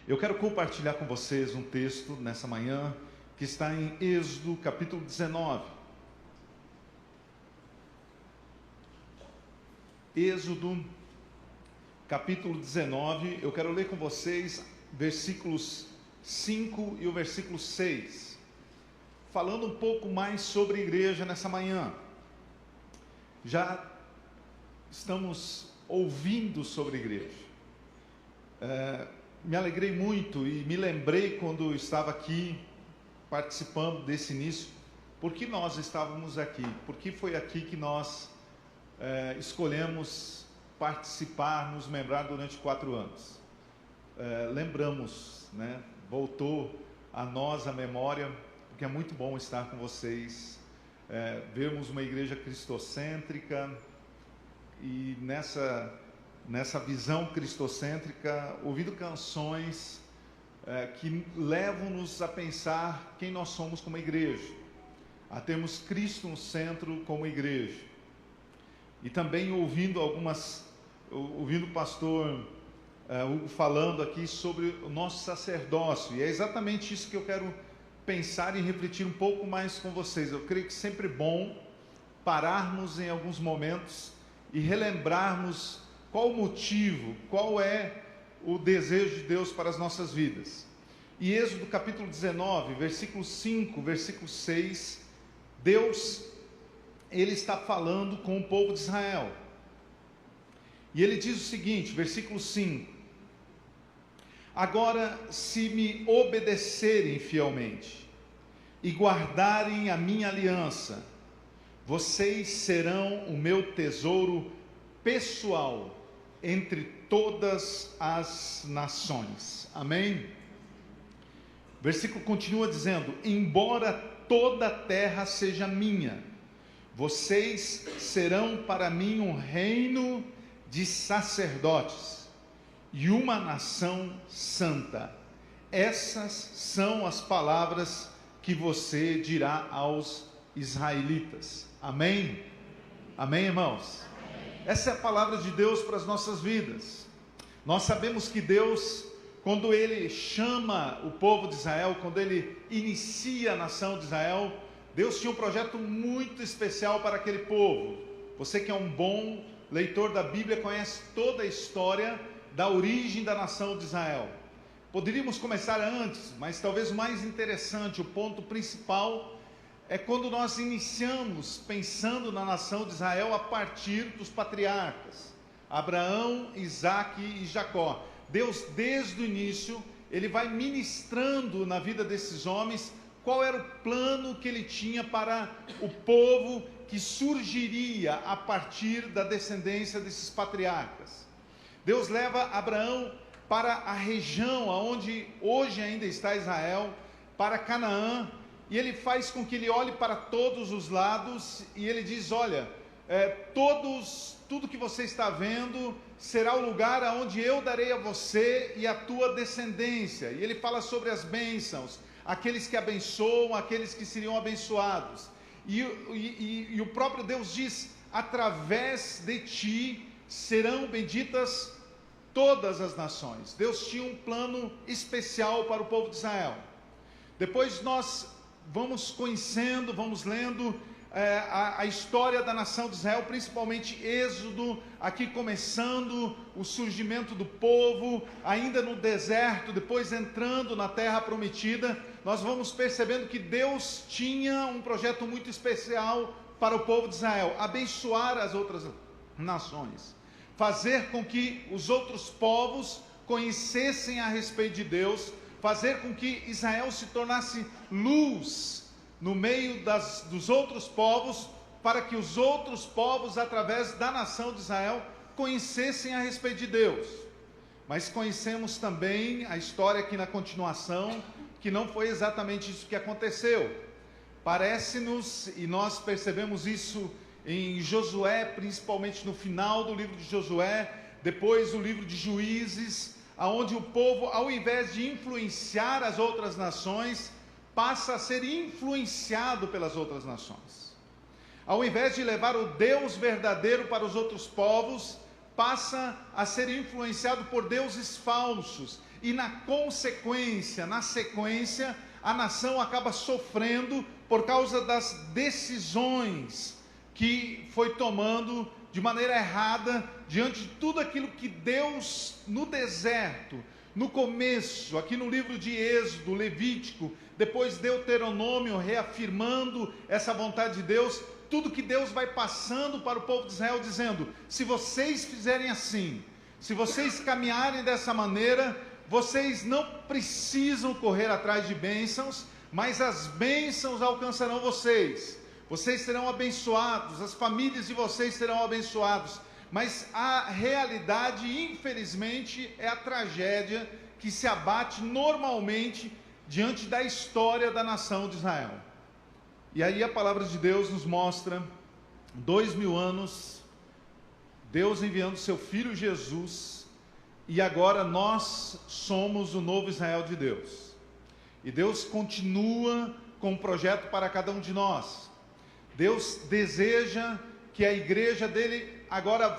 Eu quero compartilhar com vocês um texto nessa manhã que está em Êxodo capítulo 19. Êxodo capítulo 19, eu quero ler com vocês versículos 5 e o versículo 6, falando um pouco mais sobre a igreja nessa manhã. Já estamos ouvindo sobre a igreja. Me alegrei muito e me lembrei quando estava aqui participando desse início, porque nós estávamos aqui, porque foi aqui que nós escolhemos participar, nos membrar durante 4 anos. Lembramos, né? Voltou a nós a memória, porque é muito bom estar com vocês, vermos uma igreja cristocêntrica e nessa visão cristocêntrica, ouvindo canções que levam-nos a pensar quem nós somos como igreja, a termos Cristo no centro como igreja. E também ouvindo o pastor falando aqui sobre o nosso sacerdócio, e é exatamente isso que eu quero pensar e refletir um pouco mais com vocês. Eu creio que sempre é bom pararmos em alguns momentos e relembrarmos qual o motivo, qual é o desejo de Deus para as nossas vidas. E Êxodo capítulo 19, versículo 5, versículo 6, Deus, Ele está falando com o povo de Israel. E Ele diz o seguinte, versículo 5: agora, se me obedecerem fielmente e guardarem a minha aliança, vocês serão o meu tesouro pessoal entre todas as nações. Amém? O versículo continua dizendo: embora toda a terra seja minha, vocês serão para mim um reino de sacerdotes e uma nação santa. Essas são as palavras que você dirá aos israelitas. Amém? Amém, irmãos? Essa é a palavra de Deus para as nossas vidas. Nós sabemos que Deus, quando Ele chama o povo de Israel, quando Ele inicia a nação de Israel, Deus tinha um projeto muito especial para aquele povo. Você que é um bom leitor da Bíblia, conhece toda a história da origem da nação de Israel. Poderíamos começar antes, mas talvez o mais interessante, o ponto principal, é quando nós iniciamos pensando na nação de Israel a partir dos patriarcas, Abraão, Isaque e Jacó. Deus, desde o início, Ele vai ministrando na vida desses homens qual era o plano que Ele tinha para o povo que surgiria a partir da descendência desses patriarcas. Deus leva Abraão para a região onde hoje ainda está Israel, para Canaã, e Ele faz com que ele olhe para todos os lados, e Ele diz: olha, tudo que você está vendo será o lugar aonde eu darei a você e a tua descendência. E Ele fala sobre as bênçãos, aqueles que abençoam, aqueles que seriam abençoados. E o próprio Deus diz: através de ti serão benditas todas as nações. Deus tinha um plano especial para o povo de Israel. Depois nós vamos conhecendo, vamos lendo a história da nação de Israel, principalmente Êxodo, aqui começando o surgimento do povo, ainda no deserto, depois entrando na terra prometida. Nós vamos percebendo que Deus tinha um projeto muito especial para o povo de Israel: abençoar as outras nações, fazer com que os outros povos conhecessem a respeito de Deus, fazer com que Israel se tornasse luz no meio dos outros povos, para que os outros povos, através da nação de Israel, conhecessem a respeito de Deus. Mas conhecemos também a história aqui na continuação, que não foi exatamente isso que aconteceu. Parece-nos, e nós percebemos isso em Josué, principalmente no final do livro de Josué, depois o livro de Juízes, aonde o povo, ao invés de influenciar as outras nações, passa a ser influenciado pelas outras nações. Ao invés de levar o Deus verdadeiro para os outros povos, passa a ser influenciado por deuses falsos. e na consequência, na sequência, a nação acaba sofrendo por causa das decisões que foi tomando de maneira errada, diante de tudo aquilo que Deus, no deserto, no começo, aqui no livro de Êxodo, Levítico, depois Deuteronômio, reafirmando essa vontade de Deus, tudo que Deus vai passando para o povo de Israel, dizendo: se vocês fizerem assim, se vocês caminharem dessa maneira, vocês não precisam correr atrás de bênçãos, mas as bênçãos alcançarão vocês. Vocês serão abençoados, as famílias de vocês serão abençoados. Mas a realidade, infelizmente, é a tragédia que se abate normalmente diante da história da nação de Israel. E aí a palavra de Deus nos mostra 2000 anos, Deus enviando seu Filho Jesus, e agora nós somos o novo Israel de Deus. E Deus continua com um projeto para cada um de nós. Deus deseja que a igreja dele agora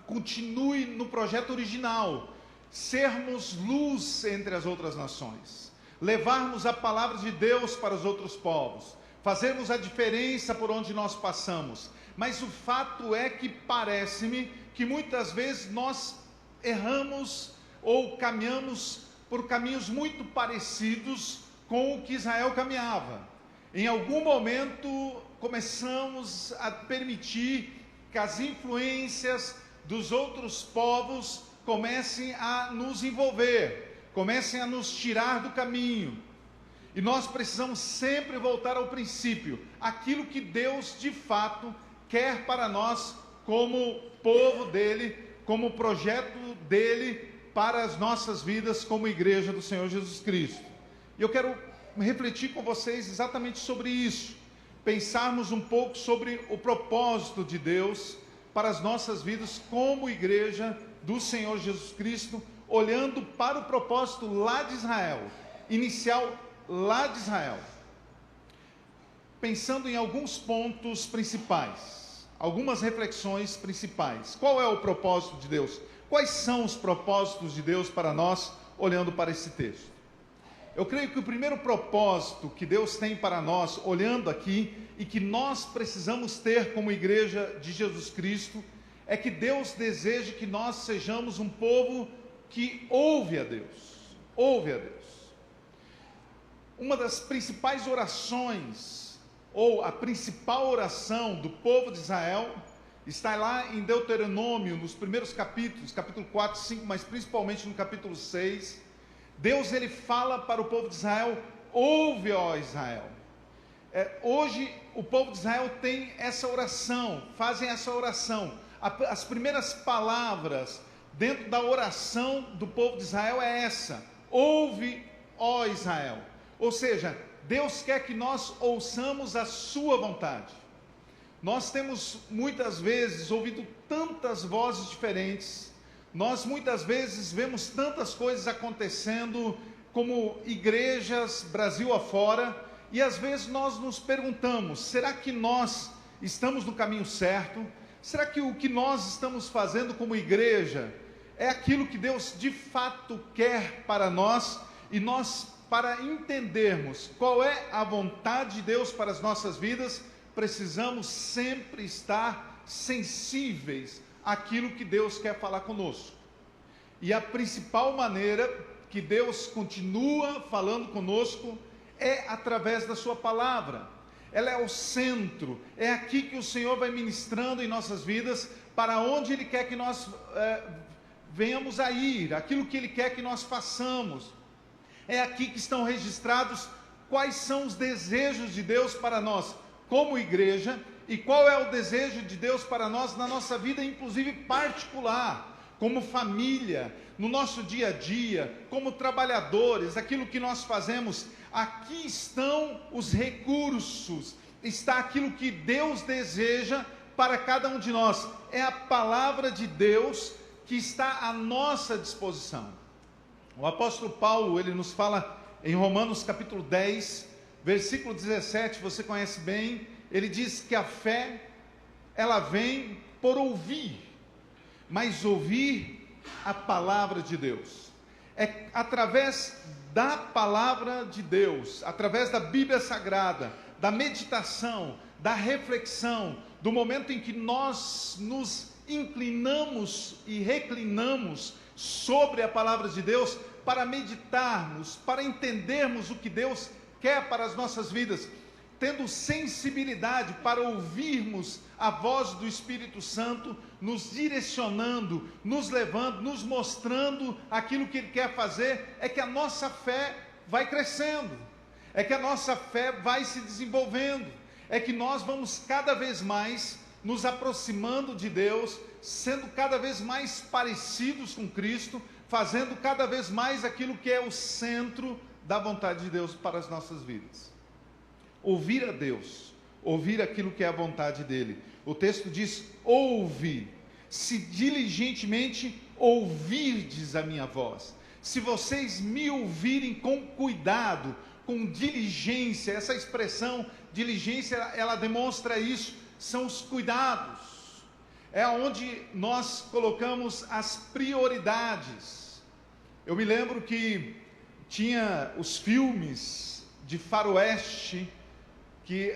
continue no projeto original, sermos luz entre as outras nações, levarmos a palavra de Deus para os outros povos, fazermos a diferença por onde nós passamos. Mas o fato é que parece-me que muitas vezes nós erramos ou caminhamos por caminhos muito parecidos com o que Israel caminhava. Em algum momento começamos a permitir que as influências dos outros povos comecem a nos envolver, comecem a nos tirar do caminho. E nós precisamos sempre voltar ao princípio, aquilo que Deus de fato quer para nós como povo dele, como projeto dele para as nossas vidas como igreja do Senhor Jesus Cristo. E eu quero refletir com vocês exatamente sobre isso, pensarmos um pouco sobre o propósito de Deus para as nossas vidas como igreja do Senhor Jesus Cristo, olhando para o propósito lá de Israel, inicial lá de Israel, pensando em alguns pontos principais, algumas reflexões principais. Qual é o propósito de Deus? Quais são os propósitos de Deus para nós, olhando para esse texto? Eu creio que o primeiro propósito que Deus tem para nós, olhando aqui, e que nós precisamos ter como igreja de Jesus Cristo, é que Deus deseja que nós sejamos um povo que ouve a Deus. Ouve a Deus. Uma das principais orações, ou a principal oração do povo de Israel, está lá em Deuteronômio, nos primeiros capítulos, capítulo 4, 5, mas principalmente no capítulo 6, Deus ele fala para o povo de Israel: ouve, ó Israel. Hoje o povo de Israel tem essa oração, fazem essa oração. As primeiras palavras dentro da oração do povo de Israel é essa: ouve, ó Israel. Ou seja, Deus quer que nós ouçamos a sua vontade. Nós temos muitas vezes ouvido tantas vozes diferentes, nós muitas vezes vemos tantas coisas acontecendo como igrejas Brasil afora, e às vezes nós nos perguntamos: será que nós estamos no caminho certo? Será que o que nós estamos fazendo como igreja é aquilo que Deus de fato quer para nós? E nós, para entendermos qual é a vontade de Deus para as nossas vidas, precisamos sempre estar sensíveis àquilo que Deus quer falar conosco. E a principal maneira que Deus continua falando conosco é através da sua palavra. Ela é o centro, é aqui que o Senhor vai ministrando em nossas vidas, para onde Ele quer que nós venhamos a ir, aquilo que Ele quer que nós façamos. É aqui que estão registrados quais são os desejos de Deus para nós como igreja, e qual é o desejo de Deus para nós na nossa vida, inclusive particular, como família, no nosso dia a dia, como trabalhadores, aquilo que nós fazemos. Aqui estão os recursos, está aquilo que Deus deseja para cada um de nós. É a palavra de Deus que está à nossa disposição. O apóstolo Paulo, ele nos fala em Romanos capítulo 10, versículo 17, você conhece bem. Ele diz que a fé, ela vem por ouvir, mas ouvir a palavra de Deus. é através da palavra de Deus, através da Bíblia Sagrada, da meditação, da reflexão, do momento em que nós nos inclinamos e reclinamos sobre a palavra de Deus para meditarmos, para entendermos o que Deus quer para as nossas vidas, tendo sensibilidade para ouvirmos a voz do Espírito Santo, nos direcionando, nos levando, nos mostrando aquilo que Ele quer fazer, é que a nossa fé vai crescendo, é que a nossa fé vai se desenvolvendo, é que nós vamos cada vez mais nos aproximando de Deus, sendo cada vez mais parecidos com Cristo, fazendo cada vez mais aquilo que é o centro da vontade de Deus para as nossas vidas. Ouvir a Deus, ouvir aquilo que é a vontade dEle. O texto diz: ouve, se diligentemente ouvirdes a minha voz. Se vocês me ouvirem com cuidado, com diligência, essa expressão diligência, ela demonstra isso, são os cuidados. É onde nós colocamos as prioridades. Eu me lembro que tinha os filmes de faroeste que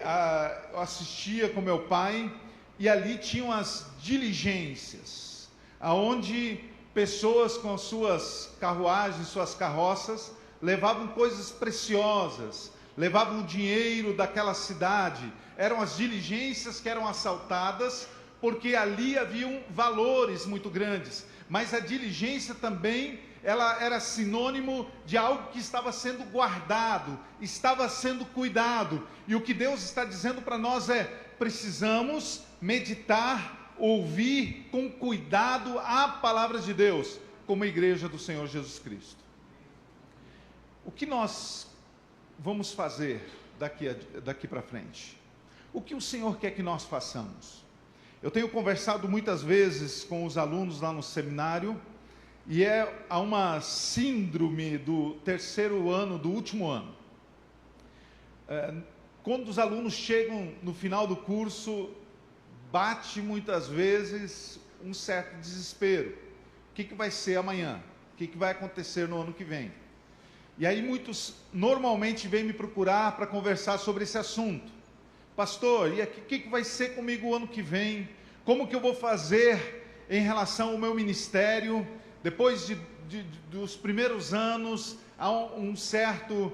eu assistia com meu pai, e ali tinham as diligências, aonde pessoas com suas carruagens, suas carroças, levavam coisas preciosas, levavam o dinheiro daquela cidade. Eram as diligências que eram assaltadas, porque ali haviam valores muito grandes, mas a diligência também, ela era sinônimo de algo que estava sendo guardado, estava sendo cuidado, e o que Deus está dizendo para nós é: precisamos meditar, ouvir com cuidado a palavra de Deus, como igreja do Senhor Jesus Cristo. O que nós vamos fazer daqui para frente? O que o Senhor quer que nós façamos? Eu tenho conversado muitas vezes com os alunos lá no seminário, e há uma síndrome do terceiro ano, do último ano. Quando os alunos chegam no final do curso, bate muitas vezes um certo desespero. O que vai ser amanhã? O que vai acontecer no ano que vem? E aí muitos normalmente vêm me procurar para conversar sobre esse assunto. Pastor, e o que vai ser comigo o ano que vem? Como que eu vou fazer em relação ao meu ministério? Depois dos primeiros anos, há um certo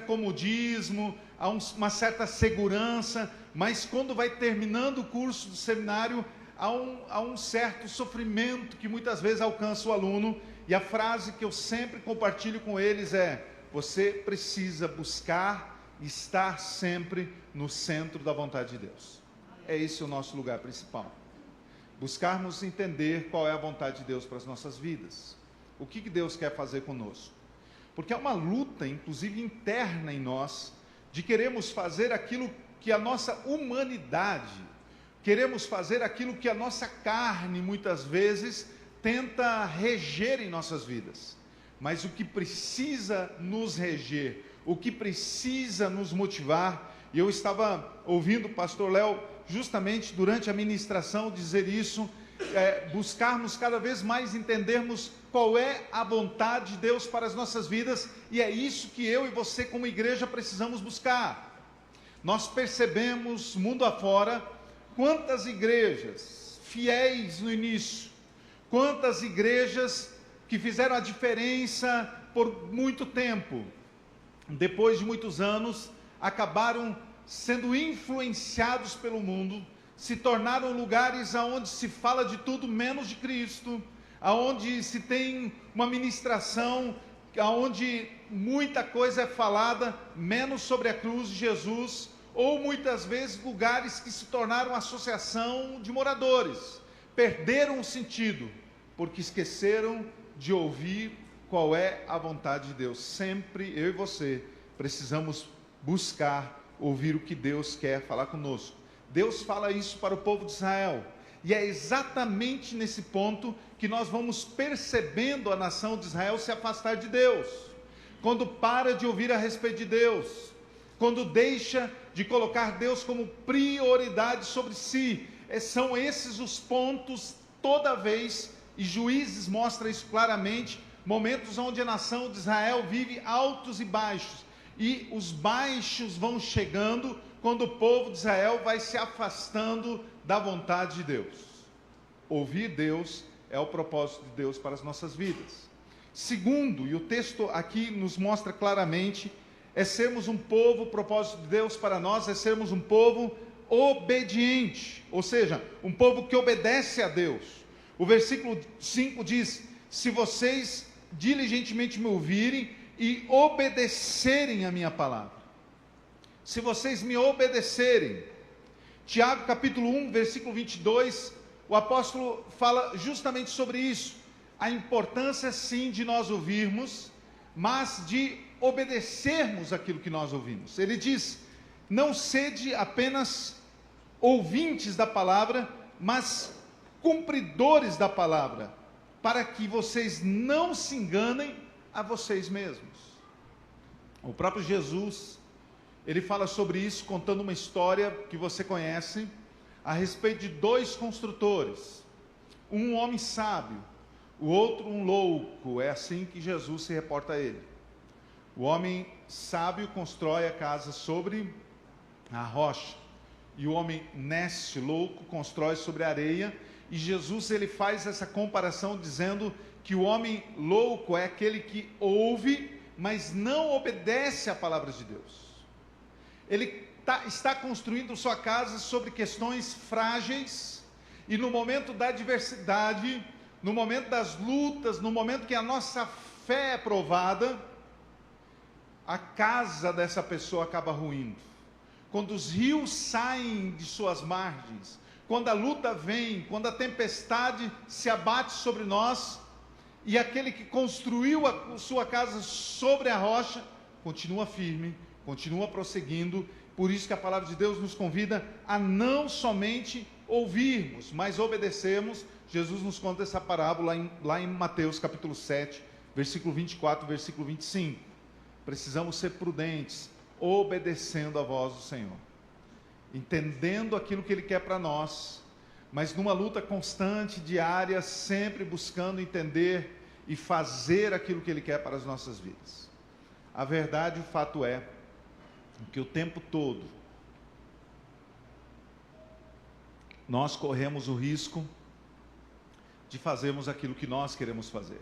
comodismo, há uma certa segurança, mas quando vai terminando o curso do seminário, há um certo sofrimento que muitas vezes alcança o aluno, e a frase que eu sempre compartilho com eles é: você precisa buscar estar sempre no centro da vontade de Deus. É esse o nosso lugar principal. Buscarmos entender qual é a vontade de Deus para as nossas vidas. O que Deus quer fazer conosco. Porque há uma luta, inclusive interna em nós, de queremos fazer aquilo que a nossa humanidade, queremos fazer aquilo que a nossa carne, muitas vezes, tenta reger em nossas vidas. Mas o que precisa nos reger, o que precisa nos motivar, e eu estava ouvindo o pastor Léo, justamente durante a ministração, dizer isso, buscarmos cada vez mais entendermos qual é a vontade de Deus para as nossas vidas, e é isso que eu e você como igreja precisamos buscar. Nós percebemos, mundo afora, quantas igrejas fiéis no início, quantas igrejas que fizeram a diferença por muito tempo, depois de muitos anos, acabaram sendo influenciados pelo mundo, se tornaram lugares onde se fala de tudo menos de Cristo, onde se tem uma ministração, onde muita coisa é falada, menos sobre a cruz de Jesus, ou muitas vezes lugares que se tornaram associação de moradores, perderam o sentido, porque esqueceram de ouvir qual é a vontade de Deus. Sempre eu e você precisamos buscar ouvir o que Deus quer falar conosco. Deus fala isso para o povo de Israel, e é exatamente nesse ponto que nós vamos percebendo a nação de Israel se afastar de Deus, quando para de ouvir a respeito de Deus, quando deixa de colocar Deus como prioridade sobre si. São esses os pontos toda vez, e Juízes mostra isso claramente, momentos onde a nação de Israel vive altos e baixos, e os baixos vão chegando quando o povo de Israel vai se afastando da vontade de Deus. Ouvir Deus é o propósito de Deus para as nossas vidas. Segundo, e o texto aqui nos mostra claramente, é sermos um povo, o propósito de Deus para nós é sermos um povo obediente, ou seja, um povo que obedece a Deus. O versículo 5 diz: se vocês diligentemente me ouvirem e obedecerem a minha palavra. Se vocês me obedecerem. Tiago capítulo 1, versículo 22, o apóstolo fala justamente sobre isso. A importância sim de nós ouvirmos, mas de obedecermos aquilo que nós ouvimos. Ele diz: não sede apenas ouvintes da palavra, mas cumpridores da palavra, para que vocês não se enganem a vocês mesmos. O próprio Jesus, ele fala sobre isso, contando uma história que você conhece, a respeito de dois construtores, um homem sábio, o outro um louco. É assim que Jesus se reporta a ele. O homem sábio constrói a casa sobre a rocha, e o homem nécio, louco, constrói sobre a areia. E Jesus, ele faz essa comparação dizendo que o homem louco é aquele que ouve, mas não obedece à palavra de Deus. Ele está construindo sua casa sobre questões frágeis, e no momento da adversidade, no momento das lutas, no momento que a nossa fé é provada, a casa dessa pessoa acaba ruindo. Quando os rios saem de suas margens, quando a luta vem, quando a tempestade se abate sobre nós, e aquele que construiu a sua casa sobre a rocha, continua firme, continua prosseguindo. Por isso que a palavra de Deus nos convida a não somente ouvirmos, mas obedecermos. Jesus nos conta essa parábola lá em Mateus capítulo 7, versículo 24, versículo 25. Precisamos ser prudentes, obedecendo a voz do Senhor, entendendo aquilo que Ele quer para nós, mas numa luta constante, diária, sempre buscando entender e fazer aquilo que Ele quer para as nossas vidas. A verdade, o fato é que o tempo todo nós corremos o risco de fazermos aquilo que nós queremos fazer.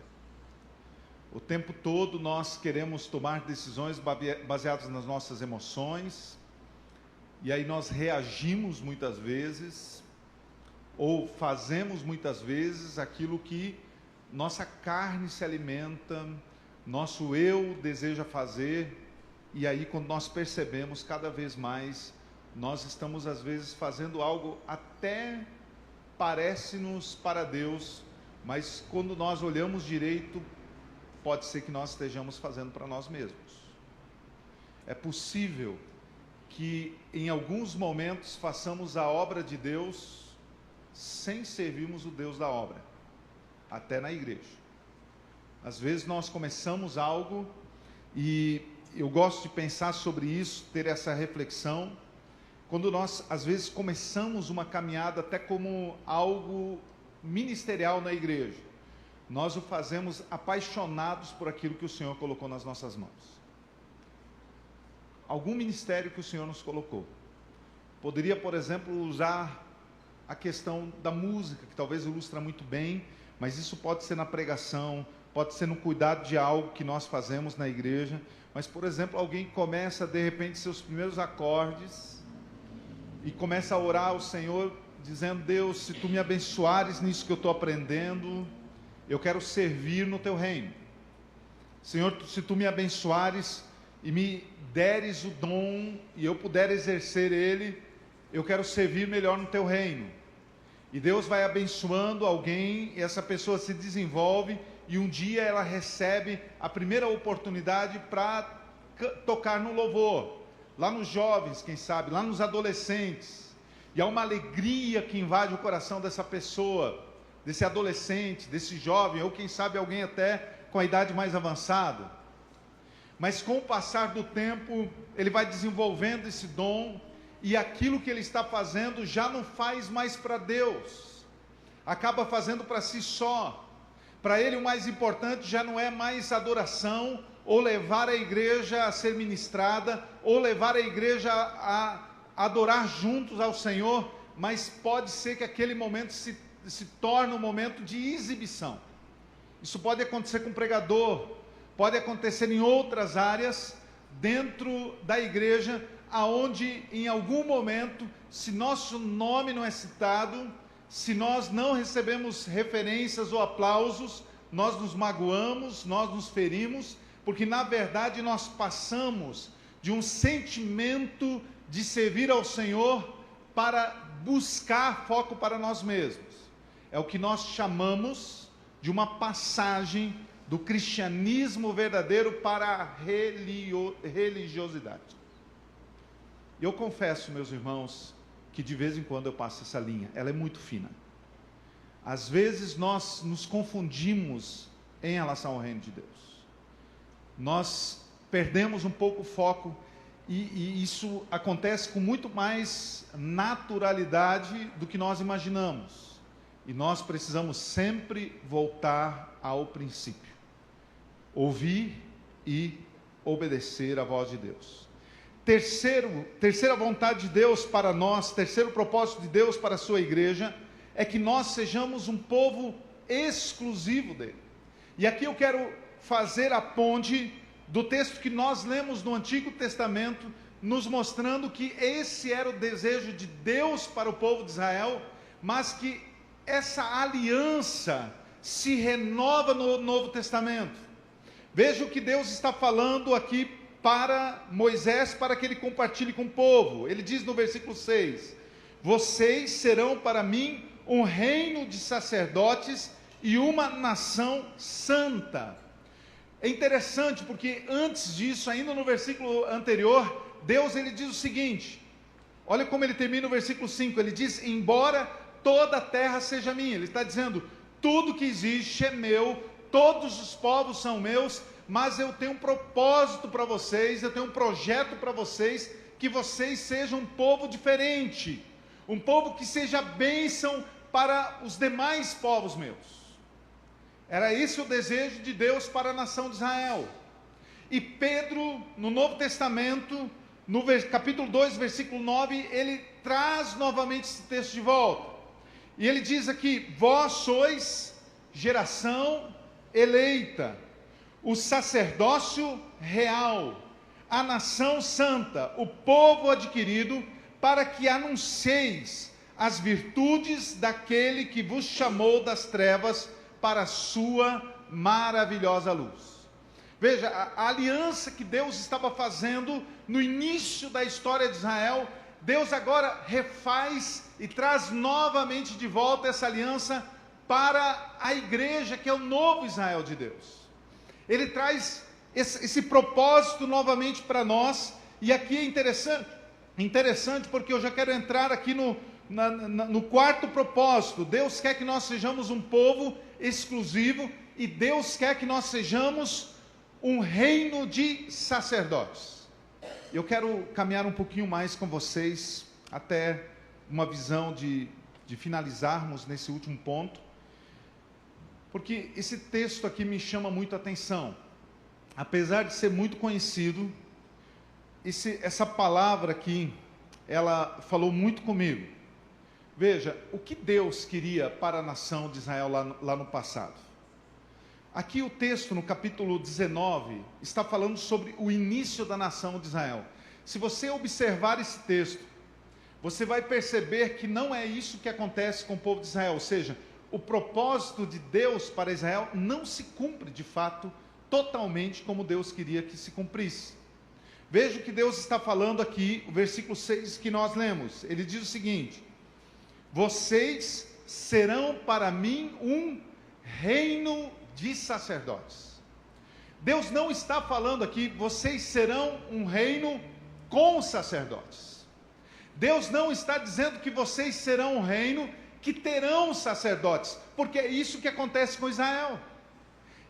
O tempo todo nós queremos tomar decisões baseadas nas nossas emoções, e aí nós reagimos muitas vezes, ou fazemos muitas vezes aquilo que nossa carne se alimenta, nosso eu deseja fazer, e aí quando nós percebemos cada vez mais, nós estamos às vezes fazendo algo até parece-nos para Deus, mas quando nós olhamos direito, pode ser que nós estejamos fazendo para nós mesmos. É possível que em alguns momentos façamos a obra de Deus sem servirmos o Deus da obra, até na igreja. Às vezes nós começamos algo, e eu gosto de pensar sobre isso, ter essa reflexão, quando nós às vezes começamos uma caminhada até como algo ministerial na igreja, nós o fazemos apaixonados por aquilo que o Senhor colocou nas nossas mãos. Algum ministério que o Senhor nos colocou. Poderia, por exemplo, usar a questão da música, que talvez ilustra muito bem, mas isso pode ser na pregação, pode ser no cuidado de algo que nós fazemos na igreja. Mas, por exemplo, alguém começa de repente seus primeiros acordes e começa a orar ao Senhor, dizendo: Deus, se Tu me abençoares nisso que eu estou aprendendo, eu quero servir no Teu reino. Senhor, se Tu me abençoares e me deres o dom, e eu puder exercer ele, eu quero servir melhor no Teu reino. E Deus vai abençoando alguém, e essa pessoa se desenvolve, e um dia ela recebe a primeira oportunidade para tocar no louvor, lá nos jovens, quem sabe, lá nos adolescentes, e há uma alegria que invade o coração dessa pessoa, desse adolescente, desse jovem, ou quem sabe alguém até com a idade mais avançada. Mas com o passar do tempo, ele vai desenvolvendo esse dom, e aquilo que ele está fazendo já não faz mais para Deus, acaba fazendo para si só, para ele o mais importante já não é mais adoração, ou levar a igreja a ser ministrada, ou levar a igreja a adorar juntos ao Senhor, mas pode ser que aquele momento se torne um momento de exibição. Isso pode acontecer com o pregador, pode acontecer em outras áreas dentro da igreja, aonde em algum momento, se nosso nome não é citado, se nós não recebemos referências ou aplausos, nós nos magoamos, nós nos ferimos, porque na verdade nós passamos de um sentimento de servir ao Senhor para buscar foco para nós mesmos. É o que nós chamamos de uma passagem do cristianismo verdadeiro para a religiosidade. Eu confesso, meus irmãos, que de vez em quando eu passo essa linha, ela é muito fina. Às vezes nós nos confundimos em relação ao reino de Deus. Nós perdemos um pouco o foco e isso acontece com muito mais naturalidade do que nós imaginamos. E nós precisamos sempre voltar ao princípio. Ouvir e obedecer à voz de Deus. Terceira vontade de Deus para nós, terceiro propósito de Deus para a sua igreja, é que nós sejamos um povo exclusivo dele. E aqui eu quero fazer a ponte do texto que nós lemos no Antigo Testamento, nos mostrando que esse era o desejo de Deus para o povo de Israel, mas que essa aliança se renova no Novo Testamento. Veja o que Deus está falando aqui para Moisés, para que ele compartilhe com o povo. Ele diz no versículo 6: vocês serão para mim um reino de sacerdotes e uma nação santa. É interessante porque antes disso, ainda no versículo anterior, Deus ele diz o seguinte, olha como ele termina o versículo 5, ele diz, embora toda a terra seja minha, ele está dizendo, tudo que existe é meu, todos os povos são meus, mas eu tenho um propósito para vocês, eu tenho um projeto para vocês, que vocês sejam um povo diferente, um povo que seja bênção para os demais povos meus. Era esse o desejo de Deus para a nação de Israel. E Pedro, no Novo Testamento, no capítulo 2, versículo 9, ele traz novamente esse texto de volta. E ele diz aqui, vós sois geração eleita, o sacerdócio real, a nação santa, o povo adquirido, para que anuncieis as virtudes daquele que vos chamou das trevas para a sua maravilhosa luz. Veja, a aliança que Deus estava fazendo no início da história de Israel, Deus agora refaz e traz novamente de volta essa aliança para a igreja, que é o novo Israel de Deus. Ele traz esse propósito novamente para nós, e aqui é interessante porque eu já quero entrar aqui no quarto propósito. Deus quer que nós sejamos um povo exclusivo, e Deus quer que nós sejamos um reino de sacerdotes. Eu quero caminhar um pouquinho mais com vocês, até uma visão de finalizarmos nesse último ponto, porque esse texto aqui me chama muito a atenção. Apesar de ser muito conhecido, essa palavra aqui, ela falou muito comigo. Veja, o que Deus queria para a nação de Israel lá no passado. Aqui o texto, no capítulo 19, está falando sobre o início da nação de Israel. Se você observar esse texto, você vai perceber que não é isso que acontece com o povo de Israel. Ou seja, o propósito de Deus para Israel não se cumpre, de fato, totalmente como Deus queria que se cumprisse. Veja o que Deus está falando aqui, o versículo 6 que nós lemos. Ele diz o seguinte: vocês serão para mim um reino de sacerdotes. Deus não está falando aqui, vocês serão um reino com sacerdotes. Deus não está dizendo que vocês serão um reino que terão sacerdotes, porque é isso que acontece com Israel.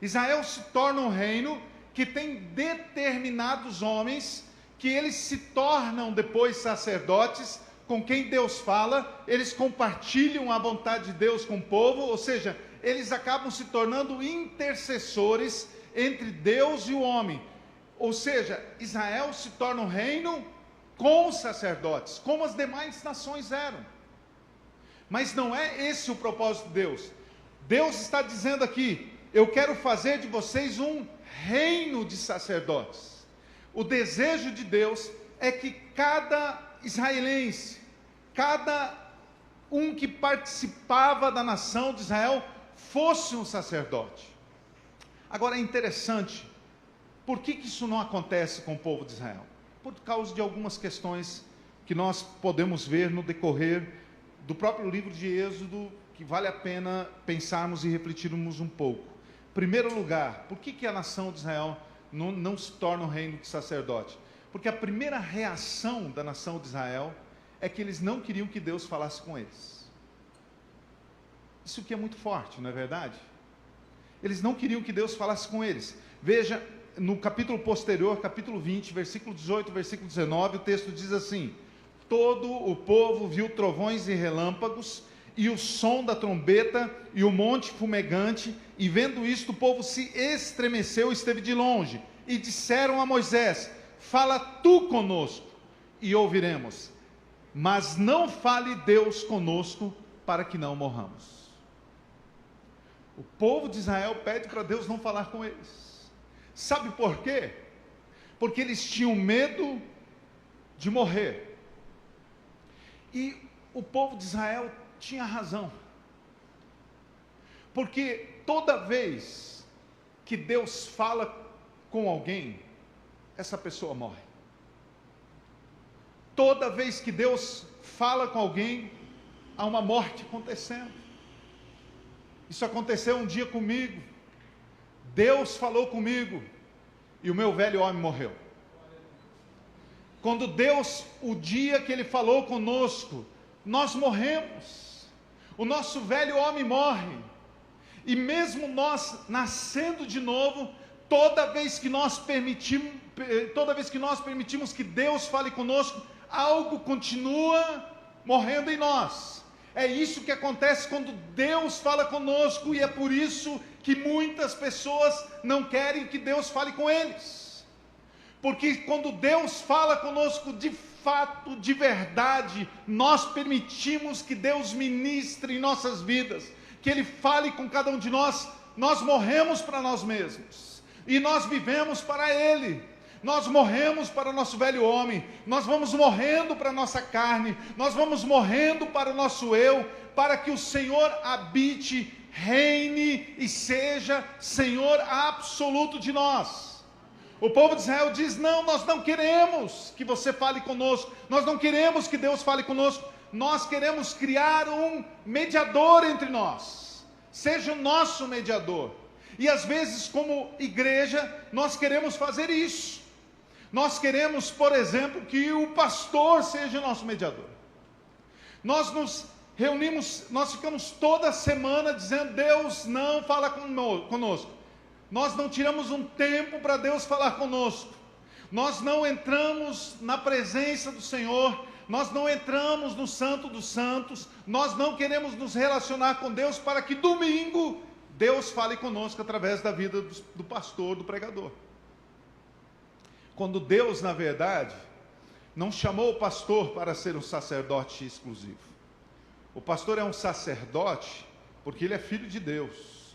Israel se torna um reino que tem determinados homens, que eles se tornam depois sacerdotes, com quem Deus fala, eles compartilham a vontade de Deus com o povo, ou seja, eles acabam se tornando intercessores entre Deus e o homem. Ou seja, Israel se torna um reino com os sacerdotes, como as demais nações eram. Mas não é esse o propósito de Deus. Deus está dizendo aqui: eu quero fazer de vocês um reino de sacerdotes. O desejo de Deus é que cada israelense, cada um que participava da nação de Israel, fosse um sacerdote. Agora é interessante, por que isso não acontece com o povo de Israel? Por causa de algumas questões que nós podemos ver no decorrer do próprio livro de Êxodo, que vale a pena pensarmos e refletirmos um pouco. Em primeiro lugar, por que a nação de Israel não se torna um reino de sacerdote? Porque a primeira reação da nação de Israel é que eles não queriam que Deus falasse com eles. Isso aqui é muito forte, não é verdade? Eles não queriam que Deus falasse com eles. Veja, no capítulo posterior, capítulo 20, versículo 18, versículo 19, o texto diz assim: todo o povo viu trovões e relâmpagos, e o som da trombeta, e o monte fumegante, e vendo isto, o povo se estremeceu e esteve de longe, e disseram a Moisés: fala tu conosco, e ouviremos, mas não fale Deus conosco, para que não morramos. O povo de Israel pede para Deus não falar com eles. Sabe por quê? Porque eles tinham medo de morrer. E o povo de Israel tinha razão. Porque toda vez que Deus fala com alguém, essa pessoa morre. Toda vez que Deus fala com alguém, há uma morte acontecendo. Isso aconteceu um dia comigo. Deus falou comigo e o meu velho homem morreu. Quando Deus, o dia que Ele falou conosco, nós morremos. O nosso velho homem morre. E mesmo nós nascendo de novo, toda vez que nós permitimos que Deus fale conosco, algo continua morrendo em nós. É isso que acontece quando Deus fala conosco, e é por isso que muitas pessoas não querem que Deus fale com eles. Porque quando Deus fala conosco de fato, de verdade, nós permitimos que Deus ministre em nossas vidas, que Ele fale com cada um de nós, nós morremos para nós mesmos, e nós vivemos para Ele. Nós morremos para o nosso velho homem, nós vamos morrendo para a nossa carne, nós vamos morrendo para o nosso eu, para que o Senhor habite, reine e seja Senhor absoluto de nós. O povo de Israel diz: não, nós não queremos que você fale conosco, nós não queremos que Deus fale conosco, nós queremos criar um mediador entre nós, seja o nosso mediador. E às vezes, como igreja, nós queremos fazer isso. Nós queremos, por exemplo, que o pastor seja nosso mediador. Nós nos reunimos, nós ficamos toda semana dizendo: Deus não fala conosco. Nós não tiramos um tempo para Deus falar conosco. Nós não entramos na presença do Senhor. Nós não entramos no Santo dos Santos. Nós não queremos nos relacionar com Deus para que domingo Deus fale conosco através da vida do pastor, do pregador. Quando Deus, na verdade, não chamou o pastor para ser um sacerdote exclusivo. O pastor é um sacerdote porque ele é filho de Deus.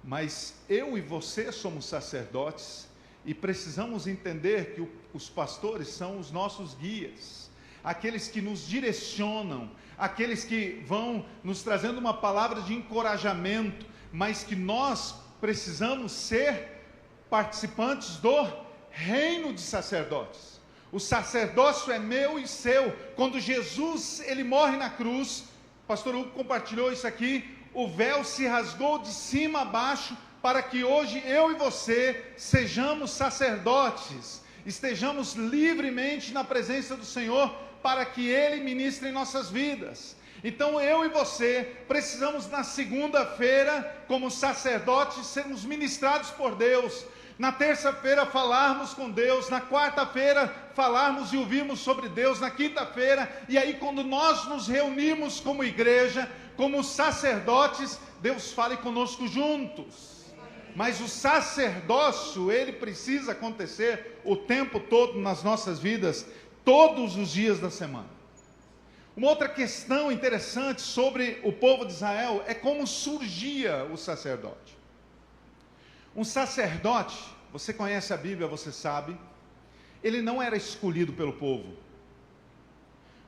Mas eu e você somos sacerdotes e precisamos entender que os pastores são os nossos guias, aqueles que nos direcionam, aqueles que vão nos trazendo uma palavra de encorajamento, mas que nós precisamos ser participantes do reino de sacerdotes. O sacerdócio é meu e seu. Quando Jesus ele morre na cruz, o pastor Hugo compartilhou isso aqui, o véu se rasgou de cima a baixo, para que hoje eu e você sejamos sacerdotes, estejamos livremente na presença do Senhor, para que Ele ministre em nossas vidas. Então eu e você precisamos na segunda-feira, como sacerdotes, sermos ministrados por Deus. Na terça-feira falarmos com Deus, na quarta-feira falarmos e ouvirmos sobre Deus, na quinta-feira, e aí quando nós nos reunimos como igreja, como sacerdotes, Deus fale conosco juntos. Mas o sacerdócio, ele precisa acontecer o tempo todo nas nossas vidas, todos os dias da semana. Uma outra questão interessante sobre o povo de Israel é como surgia o sacerdote. Um sacerdote, você conhece a Bíblia, você sabe, ele não era escolhido pelo povo.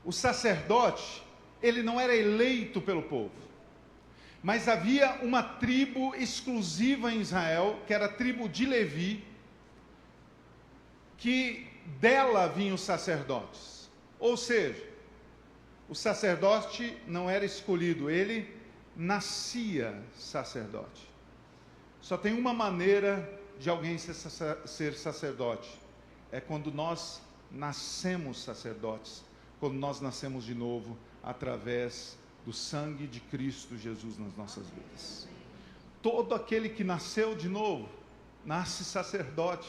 O sacerdote, ele não era eleito pelo povo. Mas havia uma tribo exclusiva em Israel, que era a tribo de Levi, que dela vinham os sacerdotes. Ou seja, o sacerdote não era escolhido, ele nascia sacerdote. Só tem uma maneira de alguém ser sacerdote, é quando nós nascemos sacerdotes, quando nós nascemos de novo, através do sangue de Cristo Jesus nas nossas vidas. Todo aquele que nasceu de novo, nasce sacerdote.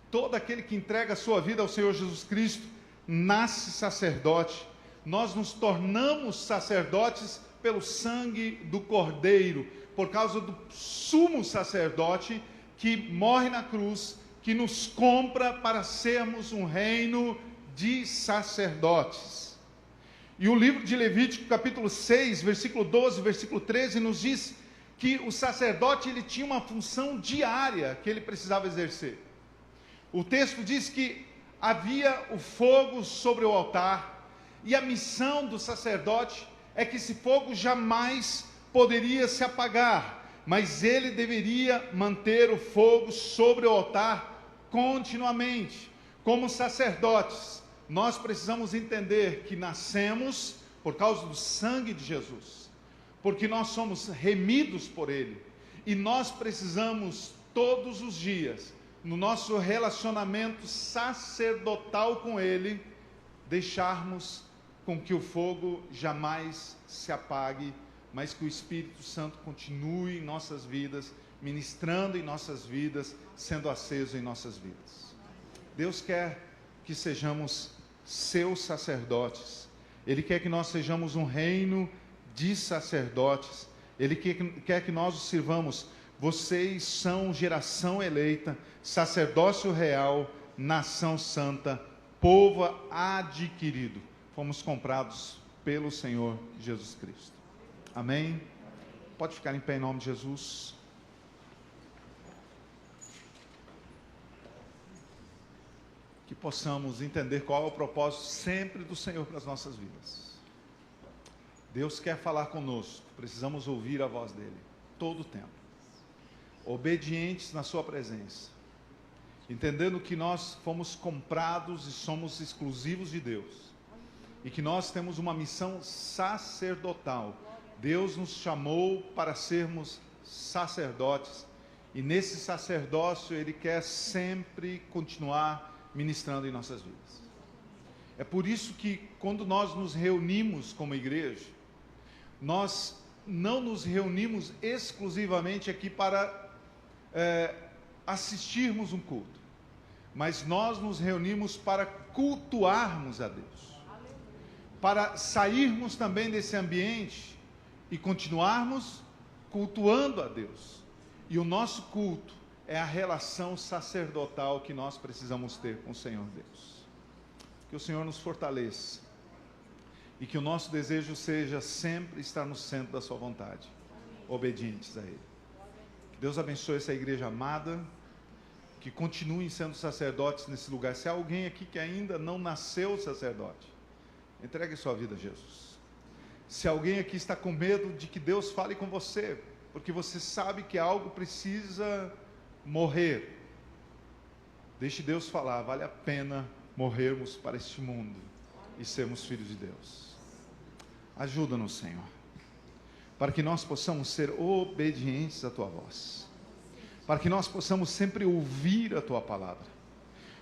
Todo aquele que entrega a sua vida ao Senhor Jesus Cristo, nasce sacerdote. Nós nos tornamos sacerdotes pelo sangue do Cordeiro, por causa do sumo sacerdote que morre na cruz, que nos compra para sermos um reino de sacerdotes. E o livro de Levítico, capítulo 6, versículo 12, versículo 13, nos diz que o sacerdote ele tinha uma função diária que ele precisava exercer. O texto diz que havia o fogo sobre o altar, e a missão do sacerdote é que esse fogo jamais poderia se apagar, mas ele deveria manter o fogo sobre o altar continuamente. Como sacerdotes, nós precisamos entender que nascemos por causa do sangue de Jesus, porque nós somos remidos por Ele, e nós precisamos todos os dias, no nosso relacionamento sacerdotal com Ele, deixarmos com que o fogo jamais se apague, mas que o Espírito Santo continue em nossas vidas, ministrando em nossas vidas, sendo aceso em nossas vidas. Deus quer que sejamos seus sacerdotes. Ele quer que nós sejamos um reino de sacerdotes. Ele quer que nós os sirvamos. Vocês são geração eleita, sacerdócio real, nação santa, povo adquirido. Fomos comprados pelo Senhor Jesus Cristo. Amém? Pode ficar em pé em nome de Jesus. Que possamos entender qual é o propósito sempre do Senhor para as nossas vidas. Deus quer falar conosco, precisamos ouvir a voz dEle, todo o tempo. Obedientes na sua presença, entendendo que nós fomos comprados e somos exclusivos de Deus, e que nós temos uma missão sacerdotal. Deus nos chamou para sermos sacerdotes, e nesse sacerdócio Ele quer sempre continuar ministrando em nossas vidas. É por isso que quando nós nos reunimos como igreja, nós não nos reunimos exclusivamente aqui para assistirmos um culto, mas nós nos reunimos para cultuarmos a Deus, para sairmos também desse ambiente e continuarmos cultuando a Deus. E o nosso culto é a relação sacerdotal que nós precisamos ter com o Senhor Deus. Que o Senhor nos fortaleça, e que o nosso desejo seja sempre estar no centro da sua vontade, obedientes a Ele. Que Deus abençoe essa igreja amada, que continuem sendo sacerdotes nesse lugar. Se há alguém aqui que ainda não nasceu sacerdote, entregue sua vida a Jesus. Se alguém aqui está com medo de que Deus fale com você, porque você sabe que algo precisa morrer, deixe Deus falar. Vale a pena morrermos para este mundo e sermos filhos de Deus. Ajuda-nos, Senhor, para que nós possamos ser obedientes à Tua voz, para que nós possamos sempre ouvir a Tua palavra,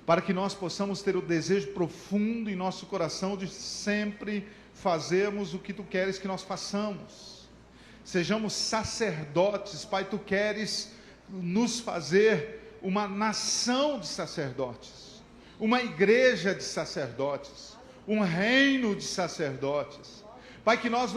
para que nós possamos ter o desejo profundo em nosso coração de sempre fazermos o que Tu queres que nós façamos. Sejamos sacerdotes, Pai. Tu queres nos fazer uma nação de sacerdotes, uma igreja de sacerdotes, um reino de sacerdotes. Pai, que nós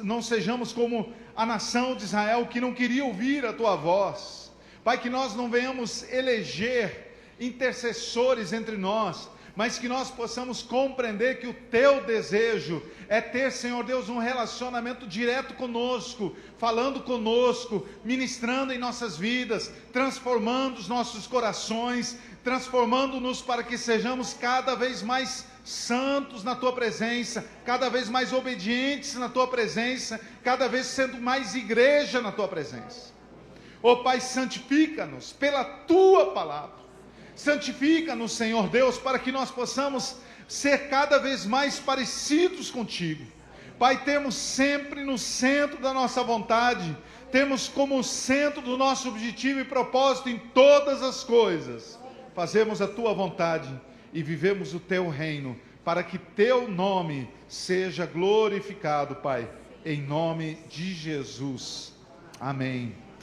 não sejamos como a nação de Israel que não queria ouvir a tua voz. Pai, que nós não venhamos eleger intercessores entre nós, mas que nós possamos compreender que o teu desejo é ter, Senhor Deus, um relacionamento direto conosco, falando conosco, ministrando em nossas vidas, transformando os nossos corações, transformando-nos para que sejamos cada vez mais santos na tua presença, cada vez mais obedientes na tua presença, cada vez sendo mais igreja na tua presença. Ó Pai, santifica-nos pela tua palavra. Santifica-nos, Senhor Deus, para que nós possamos ser cada vez mais parecidos contigo. Pai, temos sempre no centro da nossa vontade, temos como centro do nosso objetivo e propósito em todas as coisas, fazemos a tua vontade e vivemos o teu reino, para que teu nome seja glorificado, Pai, em nome de Jesus. Amém.